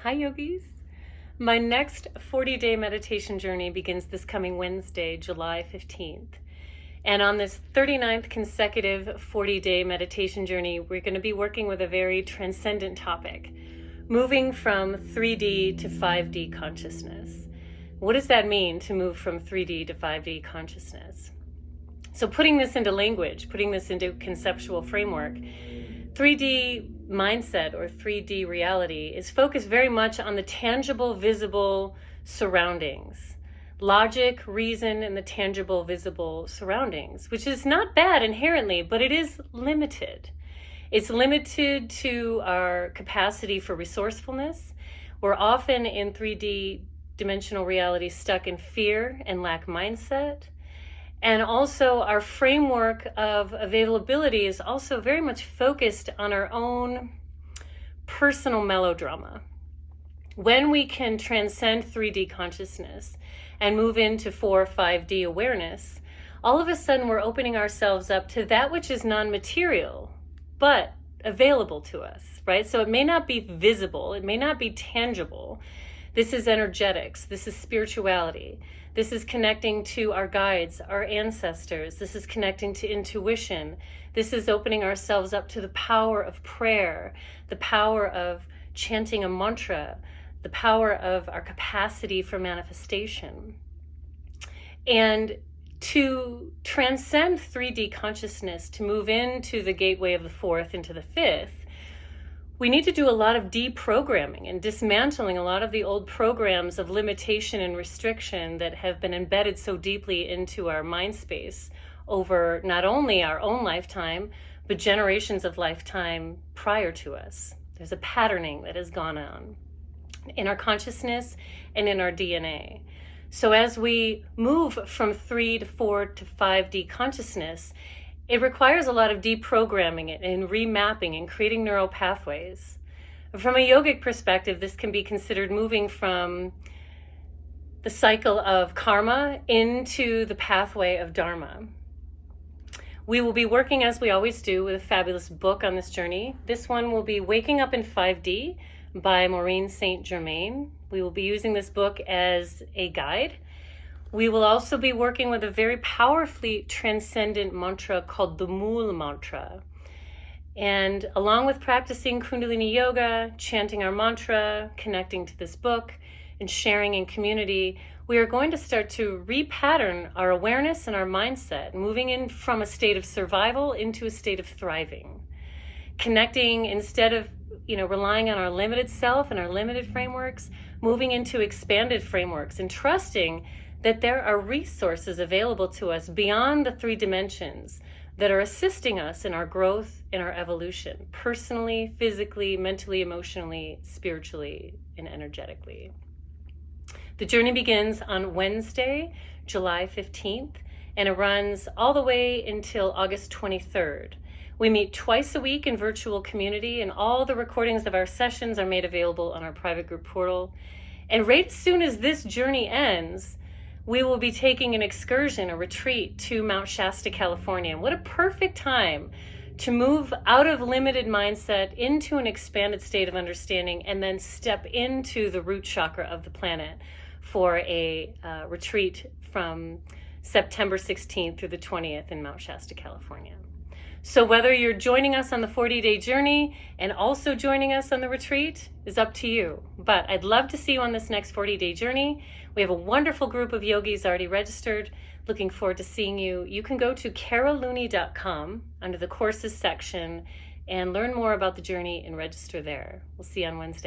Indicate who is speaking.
Speaker 1: Hi yogis. My next 40-day meditation journey begins this coming Wednesday, July 15th. And on this 39th consecutive 40-day meditation journey, we're going to be working with a very transcendent topic, moving from 3D to 5D consciousness. What does that mean, to move from 3D to 5D consciousness? So putting this into language, putting this into conceptual framework, 3D mindset or 3D reality is focused very much on the tangible, visible surroundings. Logic, reason, and the tangible, visible surroundings, which is not bad inherently, but it is limited. It's limited to our capacity for resourcefulness. We're often in 3D dimensional reality stuck in fear and lack mindset. And also our framework of availability is also very much focused on our own personal melodrama. When we can transcend 3D consciousness and move into 4 or 5D awareness, all of a sudden we're opening ourselves up to that which is non-material, but available to us, right? So it may not be visible, it may not be tangible. This is energetics, this is spirituality. This is connecting to our guides, our ancestors. This is connecting to intuition. This is opening ourselves up to the power of prayer, the power of chanting a mantra, the power of our capacity for manifestation. And to transcend 3D consciousness, to move into the gateway of the 4th, into the 5th, we need to do a lot of deprogramming and dismantling a lot of the old programs of limitation and restriction that have been embedded so deeply into our mind space over not only our own lifetime, but generations of lifetime prior to us. There's a patterning that has gone on in our consciousness and in our DNA. So as we move from 3 to 4 to 5D consciousness, it requires a lot of deprogramming it and remapping and creating neural pathways. From a yogic perspective, this can be considered moving from the cycle of karma into the pathway of dharma. We will be working, as we always do, with a fabulous book on this journey. This one will be Waking Up in 5D by Maureen Germaine. We will be using this book as a guide. We will also be working with a very powerfully transcendent mantra called the Mool Mantra. And along with practicing Kundalini Yoga, chanting our mantra, connecting to this book, and sharing in community, we are going to start to repattern our awareness and our mindset, moving in from a state of survival into a state of thriving. Connecting, instead of relying on our limited self and our limited frameworks, moving into expanded frameworks and trusting that there are resources available to us beyond the 3 dimensions that are assisting us in our growth, in our evolution, personally, physically, mentally, emotionally, spiritually, and energetically. The journey begins on Wednesday, July 15th, and it runs all the way until August 23rd. We meet twice a week in virtual community, and all the recordings of our sessions are made available on our private group portal. And right as soon as this journey ends, we will be taking an excursion, a retreat to Mount Shasta, California. And what a perfect time to move out of limited mindset into an expanded state of understanding and then step into the root chakra of the planet for a retreat from September 16th through the 20th in Mount Shasta, California. So whether you're joining us on the 40-day journey and also joining us on the retreat is up to you. But I'd love to see you on this next 40-day journey. We have a wonderful group of yogis already registered. Looking forward to seeing you. You can go to carolooney.com under the courses section and learn more about the journey and register there. We'll see you on Wednesday.